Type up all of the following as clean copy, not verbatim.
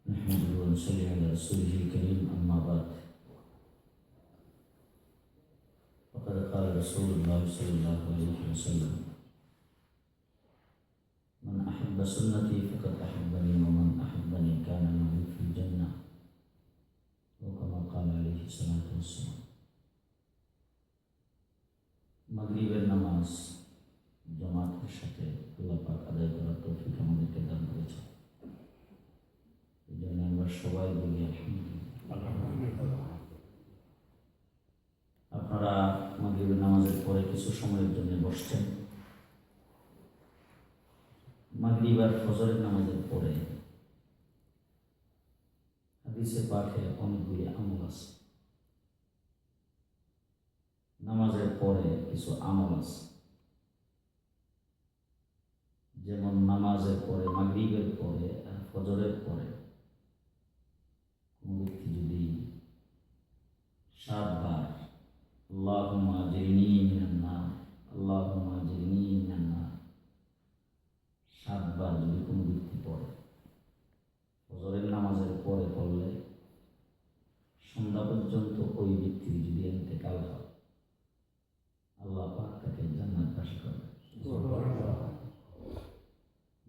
نحمده ونصلي على رسوله الكريم أما بعد فقد قال رسول الله صلى الله عليه وسلم من أحب سنتي فقد أحبني ومن أحبني كان له في الجنة وكما قال عليه الصلاة والسلام মাগরিবের নামাজ জামাতের সাথে আল্লাহ পাক আদায় করার তৌফিক আমাদেরকে দান করেছে। এই জন্য আমরা সবাই বলি আলহামদুলিল্লাহ। আপনারা মাগরিবের নামাজের পরে কিছু সময়ের জন্য বসছেন। মাগরিব আর ফজরের নামাজের পরে হাদিসে পাকে অনেকগুলি আমল আছে। নামাজের পরে কিছু আমল আছে, যেমন নামাজের পরে, মাগরিবের পরে আর ফজরের পরে কোন ব্যক্তি যদি 7 বার আল্লাহুম্মা আজরিনি মিনান নার, আল্লাহুম্মা আজরিনি মিনান নার 7 বার যদি কোনো ব্যক্তি পড়ে, ফজরের নামাজের পরে পড়লে সন্ধ্যা পর্যন্ত ওই ব্যক্তির যদি ইন্তেকাল হয়, আল্লাহ পাক তাকে জান্নাতবাসী করবে।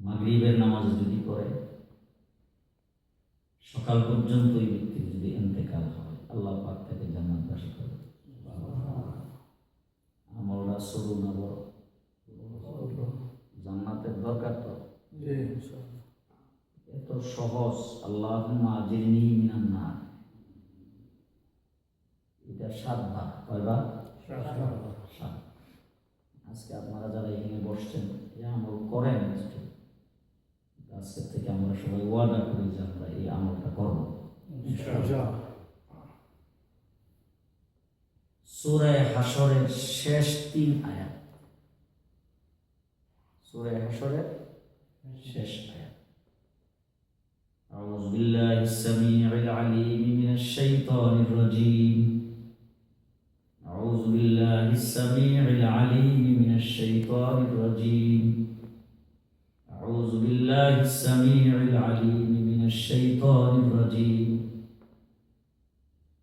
মাগরিবের নামাজে যদি পড়ে সকাল পর্যন্ত ওই ব্যক্তির যদি ইন্তেকাল হয়, আল্লাহ পাক তাকে জান্নাতবাসী করবে। আমলটা শুরু না বড়, জান্নাতের দরকার তো এত সহজ। আল্লাহুম্মা আজরিনি মিনান নার, এটা 7 বার। কয়বার? 7। আজকে আপনারা যারা এখানে বসছেন এই আমল করেন, আজকে থেকে আমরা সবাই ওয়াদা করি যে আমরা এই আমলটা করব ইনশাআল্লাহ। সূরা হাশরের শেষ 3 আয়াত, সূরা হাশরের শেষ আয়াত। আউযু বিল্লাহিস সামিউল আলিম মিনাশ শাইতানির রাজীম। আউযু বিল্লাহিস সামিউল আলিম মিনাশ শাইতানির রাজীম। আউযু বিল্লাহিস সামিউল আলিম মিনাশ শাইতানির রাজীম।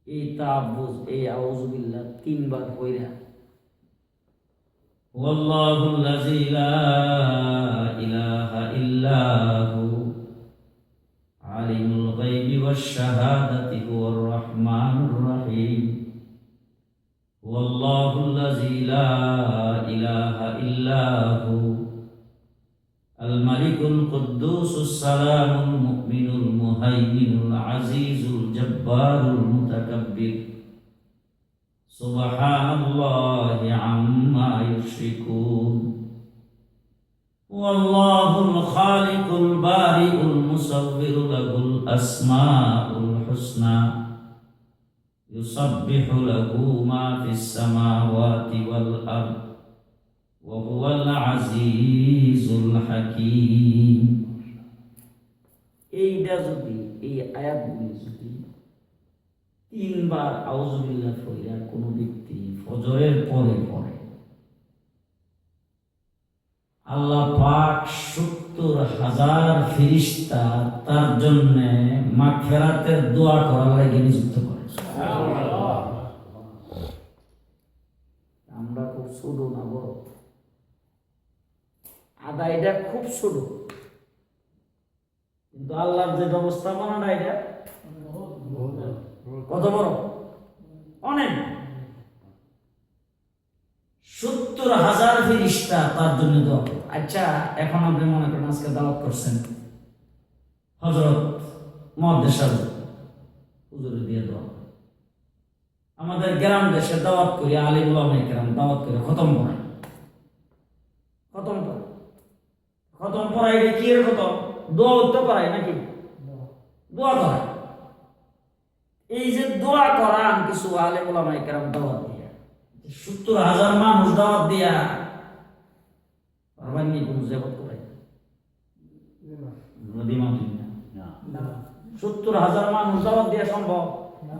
এই তাআবুজ, এই আউযু বিল্লাহ 3 বার কইরা ওয়াল্লাহুল্লাযী লা ইলাহা ইল্লা হু আলিমুল গায়বি ওয়াশ শাহাদাতি হুয়ার রাহমানুর রাহিম। ওয়াল্লাহুল্লাযী লা ইলাহা ইল্লা হু আল মালিকুল কুদ্দুসুস সালামুল মুমিনুল মুহাইমিনুল আজিজুল জব্বারুল মুতাকাব্বির। সুবহানাল্লাহি আম্মা ইউশরিকুন। ওয়াল্লাহুল খালিকুল বারিউল মুসাব্বিরু লাহুল আসমাউল হুসনা ইউসাব্বিহু লাহু মা ফিস সামাওয়াতি ওয়াল আরদ ওয়া হুয়াল আজিজুল হাকীম। এইটা যদি, এই আয়াতগুলি যদি 3 বার আউযু বিল্লাহ পড়ে কোনো ব্যক্তি ফজরের পরে পড়ে, আল্লাহ পাক 70,000 ফেরেশতা তার জন্য মাগফিরাতের দোয়া করার লাগি নিযুক্ত করে। আমরা খুব ছোট না বড়, আদায়টা খুব ছোট, কিন্তু আল্লাহর যে ব্যবস্থাপনাটা এটা কত বড়, অনেক। 70,000 ফেরেশতা তার জন্য দোয়া করে। আচ্ছা, এখন আপনি মনে করেন আজকে দাওয়াত করছেন হযরত মুহাদ্দিস সাহেব হুজুর দিয়ে দোয়া। আমাদের গ্রাম দেশে দাওয়াত করি, আলিম ওলামায়ে কেরাম দাওয়াত করে খতম পড়ায়, খতম পড়াইলে কি এর খতম? দোয়া তো করায় নাকি? দোয়া করায়। এই যে দোয়া করান কিছু আলিম ওলামায়ে কেরাম দাওয়াত দিয়া, 70,000 মানুষ দাওয়াত দিয়া পারবানি কোন জগৎ করাই নদী মাউন্টেন না। 70,000 মানুষ দাওয়াত দিয়া সম্ভব না।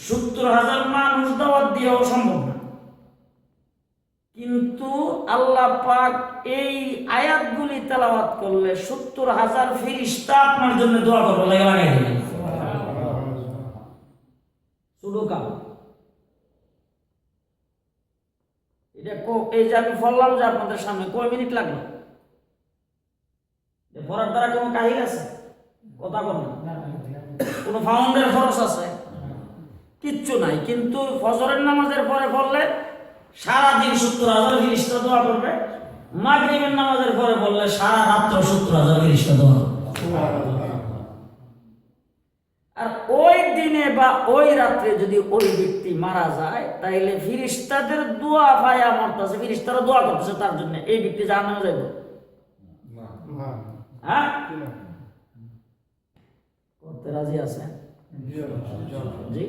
70,000 মানুষ দাওয়াত দিয়াও সম্ভব না। কিন্তু আল্লাহ পাক এই আয়াতগুলি তেলাওয়াত করলে 70,000 ফেরেশতা আপনার জন্য দোয়া করবে, লাগাই দিবেন। শুধু কাম এটা এই যে আমি বললাম যে আপনাদের সামনে কয় মিনিট লাগলো? পড়ার দ্বারা কোনো কাহিল আছে? কথা বলেন, কোনো ফাউন্ডের খরচ আছে? কিচ্ছু নাই। কিন্তু ফজরের নামাজের পরে পড়লে সারাদিন 70,000 ফেরেশতা দোয়া করবে, মাগরিবের নামাজের পরে পড়লে সারা রাত্র 70,000 ফেরেশতা দোয়া করবে। আর ওই দিনে বা ওই রাত্রে যদি ওই ব্যক্তি মারা যায়, তাইলে ফেরেশতাদের দোয়া পায়া মরতেছে, ফেরেশতারা দোয়া করতেছে তার জন্য, এই ব্যক্তি জাহান্নামে যাইব। হ্যাঁ, করতে রাজি আছেন? জি,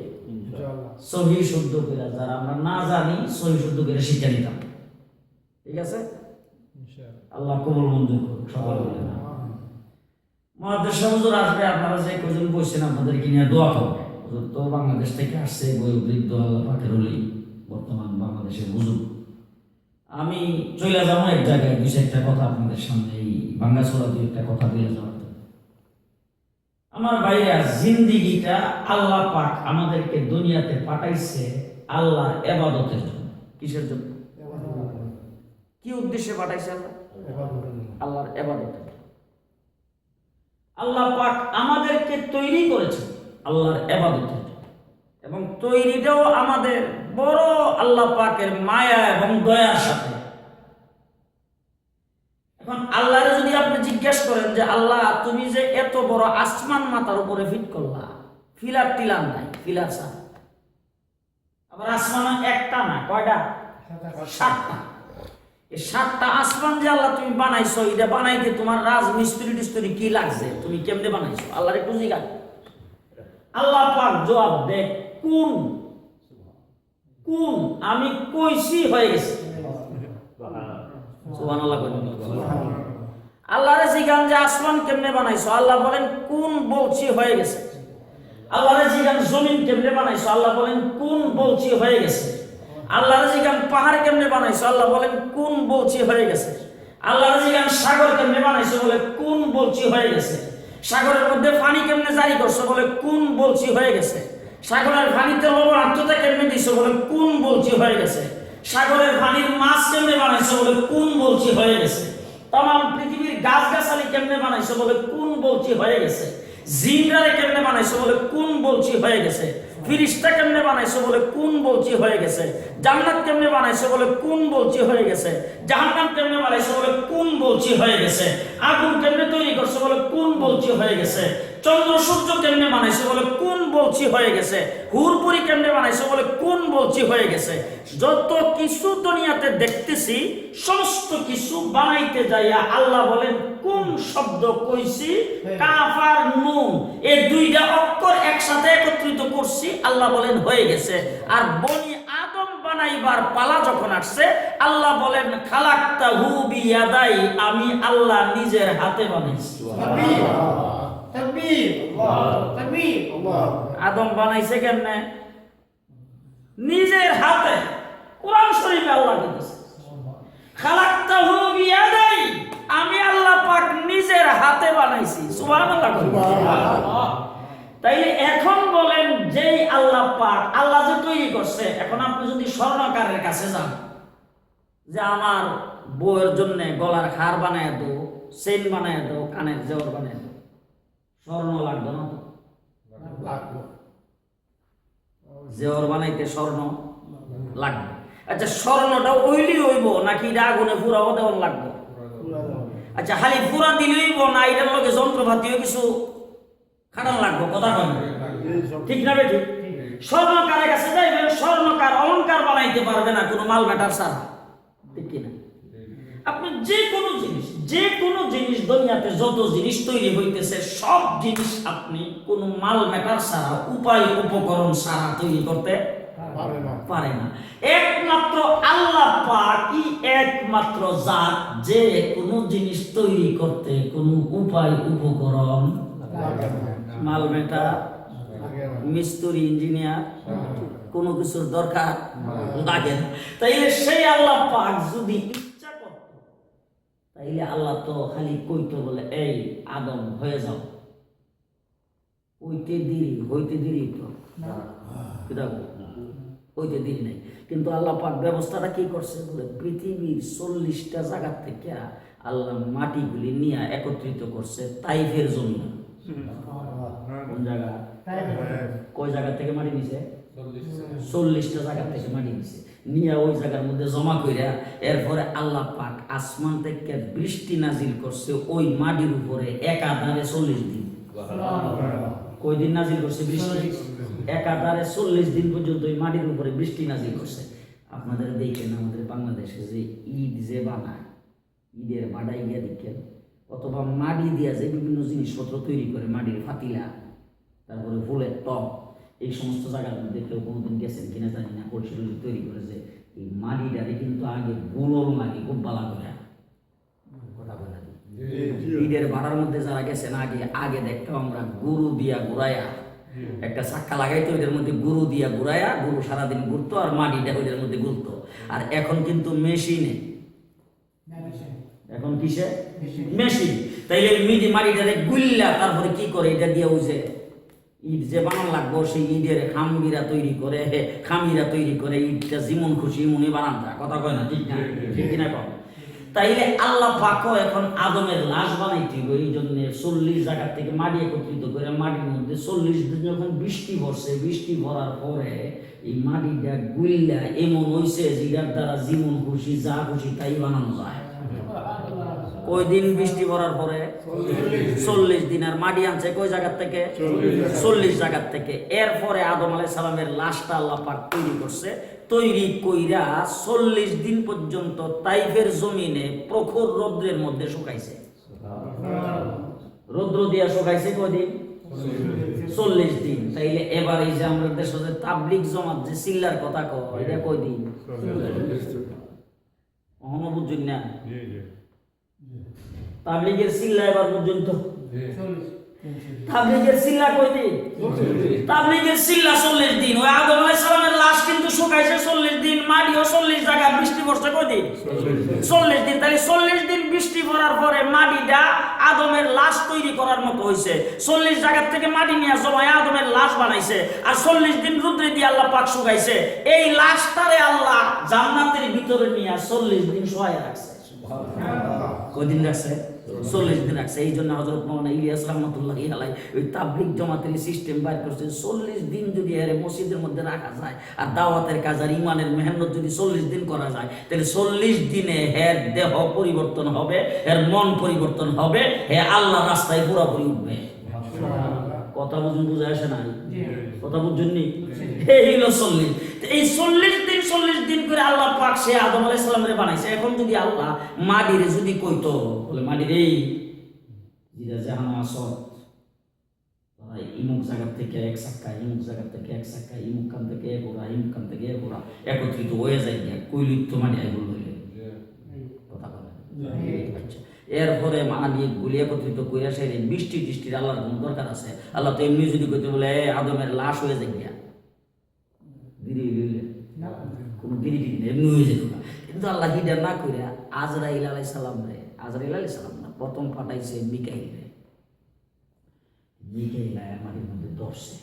সহি শুদ্ধ করে, যারা আমরা না জানি সহি শুদ্ধ করে শিক্ষা নিতাম। ঠিক আছে, আল্লাহ কবুল মঞ্জুর করুন। সবাই বলে না মহাদেশ হুজুর আসবে, আপনারা যে কজন বসছেন আপনাদেরকে নিয়ে দোয়া করবে। হুজুর তো বাংলাদেশ থেকে আসছে, বয়োবৃদ্ধ, আল্লাহ পাকের ওলি, বর্তমান বাংলাদেশের হুজুর। আমি চলে যাবো এক জায়গায়, দুই চারটা কথা আপনাদের সামনে এই বাংলাছড়া দুই একটা কথা বলে যাওয়ার। আমার ভাইরা, জিন্দিগিটা আল্লাহ পাক আমাদেরকে দুনিয়াতে পাঠাইছে আল্লাহর ইবাদতের জন্য। কিসের জন্য? কি উদ্দেশ্যে পাঠাইছে আল্লাহ? আল্লাহর ইবাদতের। আল্লাহ পাক আমাদেরকে তৈরি করেছেন আল্লাহর ইবাদতের জন্য, এবং তৈরিটাও আমাদের বড় আল্লাহ পাকের মায়া এবং দয়ার সাথে। এখন আল্লাহরে যদি আপনি জিজ্ঞেস করেন যে আল্লাহ তুমি যে এত বড় আসমান মাথার উপরে ফিট করলা, ফিলার টিলার নাই, ফিলার ছাড়া, আবার আসমান একটা না, কয়টা? 7টা। এই 7টা আসমান যে আল্লাহ তুমি বানাইছো, এটা বানাইতে তোমার রাজমিস্ত্রি টিস্ত্রি কি লাগছে? তুমি কেমনে বানাইছো? আল্লাহরে খুঁজি গা। আল্লাহ পাক জবাব দেয়, কোন কোন আমি কইছি হয়ে গেছে। সুবহানাল্লাহ। আল্লাহরে জিগান যে আসমান কেমনে বানাইছো? আল্লাহ বলেন কোন বলছি হয়ে গেছে। আল্লাহরে জিগান জমিন কেমনে বানাইছো? আল্লাহ বলেন কোন বলছি হয়ে গেছে। আল্লাহরে জিগান পাহাড় কেমনে বানাইছো? আল্লাহ বলেন কোন বলছি হয়ে গেছে। আল্লাহরে জিগান সাগর কেমনে বানাইছো? বলে কোন বলছি হয়ে গেছে। সাগরের মধ্যে পানি কেমনে জারি করছো? বলে কোন বলছি হয়ে গেছে। সাগরের পানিতে লবণাক্ততা কেমনে দিছো? বলে কোন বলছি হয়ে গেছে। সাগরের পানির মাছ কেমনে বানাইছো? বলে কোন বলছি হয়ে গেছে। तमाम পৃথিবীর গাছগাছালি কেমনে বানাইছো? বলে কোন বলছি হয়ে গেছে। জিনরারে কেমনে বানাইছো? বলে কোন বলছি হয়ে গেছে। ফিরিস্তা কেমনে বানাইছো? বলে কোন বলছি হয়ে গেছে। জান্নাত কেমনে বানাইছো? বলে কোন বলছি হয়ে গেছে। জাহান্নাম কেমনে বানাইছো? বলে কোন বলছি হয়ে গেছে। আগুন কেমনে তৈরি করছো? বলে কোন বলছি হয়ে গেছে। চন্দ্র সূর্য কেমনে বানাইছো? বলে কোন বলছি হয়ে গেছে। হুরপুরি কেমনে বানাইছো? বলে কোন বলছি হয়ে গেছে। যত কিছু দুনিয়াতে দেখতেছি সমস্ত কিছু বানাইতে যাইয়া আল্লাহ বলেন কোন শব্দ কইছি, কাফ আর নুন এই দুইটা অক্ষর একসাথে একত্রিত করছি, আল্লাহ বলেন হয়ে গেছে। আর বনি আদম বানাইবার পালা যখন আসছে, আল্লাহ বলেন খালাকতাহু বিয়াদাই, আমি আল্লাহ নিজের হাতে বানাইছি। তাকবীর, তাকবীর। আদম বানাইছে কেমনে? নিজের হাতে। কোরআন শরীফে আল্লাহ বলেছে খালাকতাহু বিয়াদাই, আমি আল্লাহ পাক নিজের হাতে বানাইছি। সুবহানাল্লাহ। তাইলে এখন বলেন যেই আল্লাহ পাক, আল্লাহ যে তৈরি করছে, এখন আপনি যদি স্বর্ণকারের কাছে যান যে আমার বউয়ের জন্য গলার হার বানায় দাও, চেইন বানায় দাও, কানের জেওর বানায় দাও, স্বর্ণ লাগবে না তো? জেওর বানাইতে স্বর্ণ লাগবে। আচ্ছা, স্বর্ণটা ওইলি হইব নাকি এটা আগুনে পুরাও দেওয়ার লাগবে? আচ্ছা, খালি পুরা দিলে হইব না এটার লগে যন্ত্রপাতিও কিছু খাটান লাগবে? কথা বলেন ঠিক না বেঠিক? স্বর্ণকারের কাছে যাইবেন, স্বর্ণকার অলংকার বানাইতে পারবে না কোনো মাল ম্যাটার ছাড়া, ঠিক কিনা? আপনি যে কোনো জিনিস দুনিয়াতে যত জিনিস তৈরি হইতেছে সব জিনিস আপনি কোনো মাল ম্যাটার ছাড়া, উপায় উপকরণ ছাড়া তৈরি করতে পারে না। একমাত্র আল্লাহ পাকই একমাত্র জাত যে কোনো জিনিস তৈরি করতে কোনো উপায় উপকরণ মাল ম্যাটার মিস্ত্রি ইঞ্জিনিয়ার কোনো কিছুর দরকার লাগে না। তাইলে সেই আল্লাহ পাক যদি ইচ্ছা করত তাইলে আল্লাহ তো খালি কইতো বলে এই আদম হয়ে যাও, হইতে দেরি তো হইতে দেরি নাই। কিন্তু আল্লাহ পাক ব্যবস্থাটা কি করছে বলে পৃথিবীর 40টা জায়গা থেকে আল্লাহ মাটিগুলি নিয়ে একত্রিত করছে তাইফের জমি। কোন জায়গা? কয় জায়গা থেকে মাটি নিছে? 40টা জায়গা থেকে মাটি নিছে, নিয়ে ওই জায়গার মধ্যে জমা কইরা এরপরে আল্লাহ পাক আসমান থেকে বৃষ্টি নাজিল করছে ওই মাটির উপরে একাধারে 40 দিন। কয় দিন নাজিল করছে বৃষ্টি? একাধারে 40 দিন পর্যন্ত ওই মাটির উপরে বৃষ্টি নাজিল করছে। আপনাদের দেখেন আমাদের বাংলাদেশে যে ঈদ যে বানায়, ঈদের বাড়াই গিয়া দেখেন, অথবা মাটি দিয়া যে বিভিন্ন জিনিসপত্র তৈরি করে, মাটির ফাতিলা, তারপরে ফুলের টপ, এই সমস্ত জায়গার মধ্যে কেউ কোনোদিন গেছেন কিনা জানি না, পরিষদ তৈরি করে যে এই মাটিটারে কিন্তু আগে গোলল লাগে খুব বালা করে। কথা বলে ঈদের ভাড়ার মধ্যে যারা গেছেন আগে দেখতাম আমরা গরু দিয়া ঘুরাইয়া একটা চাক্কা লাগাইতো, ওইটার মধ্যে গরু দিয়া ঘুরাইয়া গরু সারাদিন ঘুরতো আর মাটিটা ওইটার মধ্যে ঘুরতো। আর এখন কিন্তু মেশিনে, এখন কিসে? মেশিন। তাইলে মাটিটারে গুল্লা তারপরে কি করে এটা দিয়ে ওই যে ঈদ যে বানান লাগবো সেই ঈদের খামিরা তৈরি করে ঈদটা যেমন খুশি এমনই বানান যায়। কথা কয় না? ঠিক না? ঠিক কিনা কম? তাইলে আল্লাহ পাকও এখন আদমের লাশ বানাইতে এই জন্য 40 জায়গা থেকে মাটি একত্রিত করে মাটির মধ্যে 40 দিন যখন বৃষ্টি ভরছে, বৃষ্টি ভরার পরে এই মাটিটা গুল্লা এমন হইছে যেটার দ্বারা জীবন খুশি যা খুশি তাই বানানো যায়। কয় দিন বৃষ্টি ভরার পরে? 40 দিন। আর মাটি আনছে কয় জায়গা থেকে? 40 জায়গা থেকে। এরপরে আদম আলাইহিস সালামের লাশটা আল্লাহ পাক তৈরি করছে, তৈরি কইরা 40 দিন পর্যন্ত তাইফের জমিনে প্রখর রৌদ্রের মধ্যে শুকাইছে। রৌদ্র দিয়া শুকাইছে কয়দিন? 40 দিন। তাইলে এবার এই যে আমরা দেশে যে তাবলিগ জমাত যে চিল্লার কথা কয়, এটা কয়দিন? অহনো বুঝুন না? তাবলিগের চিল্লা এবার পর্যন্ত তাবলিগের চিল্লা কয়দিন? তাবলিগের চিল্লা 40 দিন। ওই আদম আলাইহিস সালামের লাশ কিন্তু শুকাইছে 40 দিন, মাটিও 40 জায়গা বৃষ্টি পড়ছে কয়দিন? 40 দিন। তাহলে 40 দিন বৃষ্টি পড়ার পরে মাটিটা আদমের লাশ তৈরি করার মতো হইছে। 40 জায়গা থেকে মাটি নিয়ে জমায় আদমের লাশ বানাইছে, আর 40 দিন রৌদ্রে দিয়ে আল্লাহ পাক শুকাইছে। এই লাশটারে আল্লাহ জান্নাতের ভিতরে নিয়ে 40 দিন শোয়ায় রাখছে। কয়দিন রাখছে? 40 দিন রাখছে। এই জন্য হযরত মাওলানা ইলিয়াস রাহমাতুল্লাহি আলাইহি ওই তাবলিগ জামাতের সিস্টেম বাইর করছে। 40 দিন যদি এর মসজিদের মধ্যে রাখা যায় আর দাওয়াতের কাজ আর ইমানের মেহনত যদি 40 দিন করা যায়, তাহলে 40 দিনে এর দেহ পরিবর্তন হবে, এর মন পরিবর্তন হবে, হে আল্লাহর রাস্তায় পুরোপুরি উঠবে। কথা বুঝে আসে না? কথা বুঝুননি? এই হলো 40। এই 40 দিন করে আল্লাহ পাক সে আদম আলাইহিস সালামের বানাইছে। এখন যদি আল্লাহ মাটিরে যদি কইতো বলে মাটির এই যেটা জাহান আসত তারা ইমুক জায়গা থেকে এক চাক্কা, ইমুক জায়গা থেকে এক চাক্কা, ইমুক কান থেকে এক ওরা, ইমুক কান থেকে এক ওরা একত্রিত হয়ে যায় গিয়া কইলি তো মাটি আই বলল। কথা বলে আচ্ছা। এরপরে মাটি গুলি একত্রিত কইরা সেরে বৃষ্টির আল্লাহর কোন দরকার আছে? আল্লাহ তো এমনি যদি কইতে বলে আদমের লাশ হয়ে যায় গিয়া কোনো গিরি এমনি হয়ে যেত না। কিন্তু আল্লাহ হিডা না কইরা আজরাইল আলাইহিস সালাম না, প্রথম পাঠাইছে মিকাইল মাটির মধ্যে ধরছে।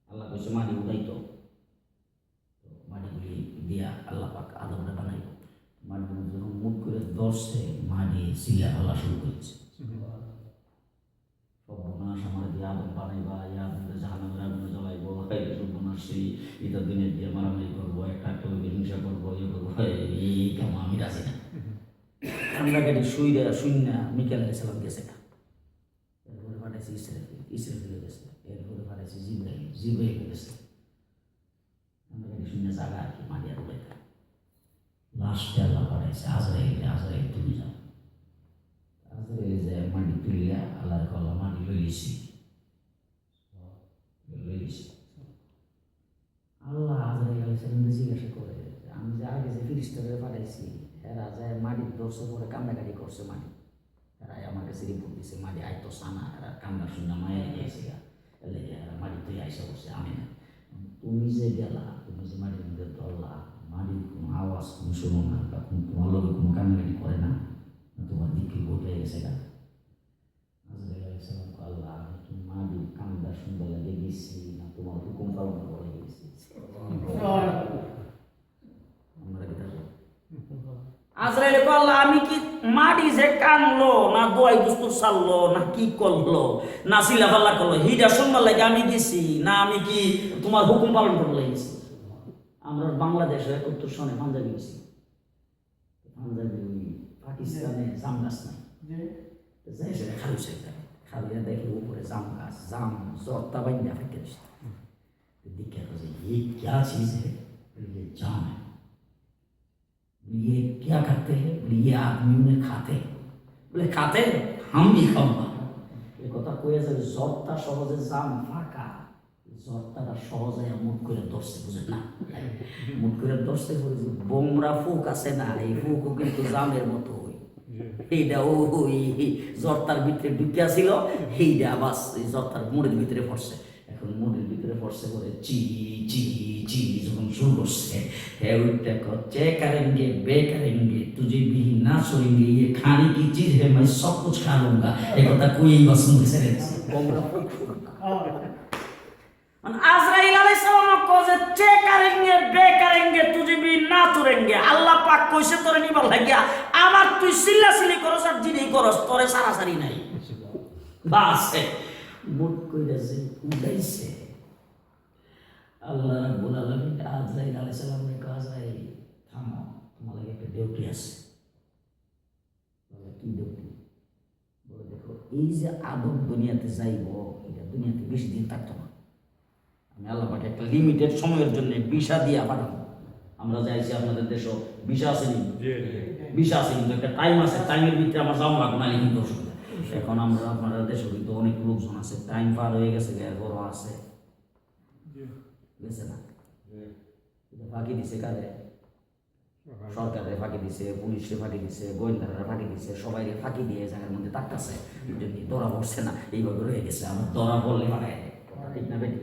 আল্লাহ কইছে মাটি উঠাইতো, মাটিগুলি দিয়া আল্লাহ পাক আদমরে বানাইল। মাটির মধ্যে যখন মুখ করে ধরছে মাটি সিলা আল্লাহ শুরু করেছে। সর্বনাশ আমার দিয়ে আদম বানাইবা, আদমকে জাহান্নামের আগুনে জ্বলাইবো, সর্বনাশী ঈদের দিনের দিয়ে মারামারি করবো, একটা হিংসা করবো, ইয়ে করবো, এই কাম আমি রাজি না। আমরা গাড়ি শুইনা মিকাইল আলাইহিস সালাম গেছে না, এরপরে পাঠাইছে ইসরাফিল গেছে, এরপরে পাঠাইছে জিবরাইল গেছে। আমরা গাড়ি শুইনা জায়গা আর কি মাটি আর উড়াইতে লাস্টে আল্লাহ পাঠাইছে আজরাইল তুমি যাও। আজরাইল যায় মাটি তুলিয়া আল্লাহর কল্লা মাটি লইছি। আল্লাহ আজরাইল আলাইহিস সালামকে জিজ্ঞাসা করে, আমি যে আগে যে ফিরিস্তাদের পাঠাইছি এরা যায় মাটির দর্শ করে কান্নাকাটি করছে, মাটি এরা আমার কাছে রিপোর্ট দিছে মাটি আয়তো সানা, এরা কান্না শুনে মায়া গিয়েছে এরা মাটি তুই এসে বসে আমি না। তুমি যে গেলা, তুমি যে মাটির মধ্যে ধরলা, মাটির কোনো আওয়াজ তুমি শোনো না, তখন তোমার লোকে কোনো কান্নাকাটি করে না, তোমার দিকে ঘটে গেছে গা। আল্লাহ তুমি মাটির কান্দা সুন্দর লাগে গেছি না তোমার হুকুম পালন করে গেছি। আজরাইল বলল আমি কি মাটি যে কানলো না দোয়াই দুস্তুর চাললো না কি করলো না চিল্লাপাল্লা করলো হিডা শুনবার লাগে আমি গেছি না আমি কি তোমার হুকুম পালন করতে গেছি। আমরা বাংলাদেশে 71 সনে পাঞ্জাবি গেছি, পাঞ্জাবি পাকিস্তানে জাম গাছ নাই, যাই সেটা খালু সেটা খালিয়া দেখে উপরে জাম গাছ, জাম জর্তা বাইন্দা ফেটে দিচ্ছে। दिक्कत हो जाए ये क्या चीज़ है, ये जाम है, ये क्या करते हैं, ये आदमियों ने खाते हैं, बोले खाते हम भी खाऊंगा। ये কথা কয়ে যাবে জর্তা সহজে জাম ফাঁকা, জর্তাটা সহজে মুখ করে ধরছে, বুঝেন না, মুখ করে ধরছে বোমরা ফুক আছে না, এই ফুকও কিন্তু জামের মতো এইটা ওই জর্তার ভিতরে ঢুকিয়া ছিল, এইটা বাস এই জর্তার মুড়ের ভিতরে পড়ছে। এখন মুড়ের ভিতরে পড়ছে বলে চি চি চি যখন শুরু করছে, ওইটা করছে करेंगे बे करेंगे तुझे भी ना छोड़ेंगे ये खाने की चीज है मैं सब कुछ खा लूंगा। এই কথা কইই বাস মুখে ছেড়ে দিছে বোমরা ফুক ফুক। আজরাইল আলাইহিস সালাম কইছে চে करेंगे बे करेंगे तुझे भी ना छोड़ेंगे। আল্লাহ পাক কইছে তোরে নিবার লাগিয়া আমার তুই চিল্লাচিল্লি করছ আর জিনি করছ, তোরে সারাসারি নাই বাস মুট কইরাছে উড়াইছে। আল্লাহ রাব্বুল আলামিন আজরাইল আলাইহিস সালামকে কয় আজরাইল থামো, তোমার লাগে একটা ডিউটি আছে। বলে কি ডিউটি? বলে দেখো এই যে আদম দুনিয়াতে যাইব, এটা দুনিয়াতে বেশি দিন থাকতো না, আমি আল্লাহ পাকে একটা লিমিটেড সময়ের জন্য ভিসা দিয়া পাঠাবো। আমরা যাইছি আপনাদের দেশও ভিসা আসেনি, ভিসা আছে কিন্তু একটা টাইম আছে, টাইমের ভিতরে আমার যাওয়া লাগবে না কিন্তু অসুবিধা। এখন আমরা আপনাদের দেশে কিন্তু অনেক লোকজন আছে, টাইম পার হয়ে গেছে, এরপরও আছে গেছে না, ফাঁকি দিছে কারে? সরকারে ফাঁকি দিছে, পুলিশে ফাঁকি দিছে, গোয়েন্দারা ফাঁকি দিছে, সবাই ফাঁকি দিয়ে জায়গার মধ্যে তাকতেছে, যদি ধরা পড়ছে না এইভাবে রয়ে গেছে। আমার ধরা পড়লে মানে ঠিক না বেটি?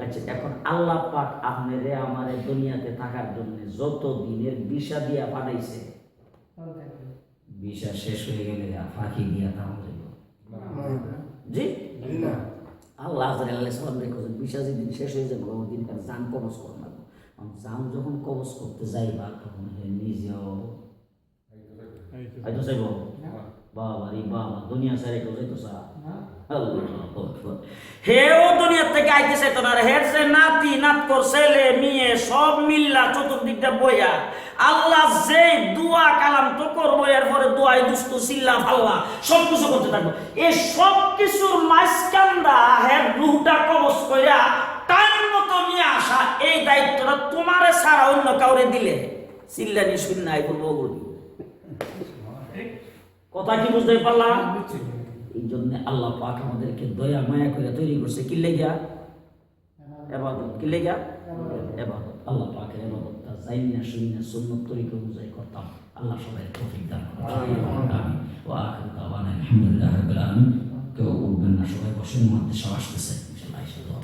আচ্ছা এখন আল্লাহ পাক আপনারে আমারে দুনিয়াতে থাকার জন্য যত দিনের ভিসা দিয়া পাঠাইছে, ভিসা শেষ হয়ে গেলে ফাঁকি দিয়া থাকা যাবে জি না। আল্লাহ আজরাইল আলাইহিস সালাম রেখেছেন ভিসা যেদিন শেষ হয়ে যাবে ওই দিনকার জান কবজ করবে। জান যখন কবজ করতে যাইবা তখন নিজেও হয়তো চাইব বাবা রে বাবা দুনিয়া ছেড়ে কেউ যাইতো চা হেও দুনিয়ার থেকে আইতে চাইতো না, হের যে নাতি নাতকর ছেলে মেয়ে সব মিল্লা চতুর্দিকটা বইয়া আল্লাহ যে দোয়া কালাম তো করবো, এরপরে দোয়াই দুস্তু চিল্লা ফাল্লা সব কিছু করতে থাকবো। এই সব কিছুর মাঝখানটা হের রুহটা কবজ কইরা টাইম মতো নিয়ে আসা, এই দায়িত্বটা তোমারে ছাড়া অন্য কাউরে দিলে চিল্লানি শুননাই বলবো বলবি। কথা কি বুঝতে পারলাম? এই জন্য আল্লাহ পাক আমাদেরকে দয়া মায়া করে তৈরি করছে কি লেগা? ইবাদত। কি লেগা? ইবাদত। আল্লাহ পাকের ইবাদতটা জাইনা শুইনা সুন্নাত তরিকা অনুযায়ী করতাম। আল্লাহ সবাইকে তৌফিক দান করুন। আমিন। ওয়া আখিরু দাওয়ানা আলহামদুলিল্লাহি রাব্বিল আলামিন। কেউ উঠবেন না, সবাই বসেন, মধ্যে সব আসতেছে ইনশাআল্লাহ।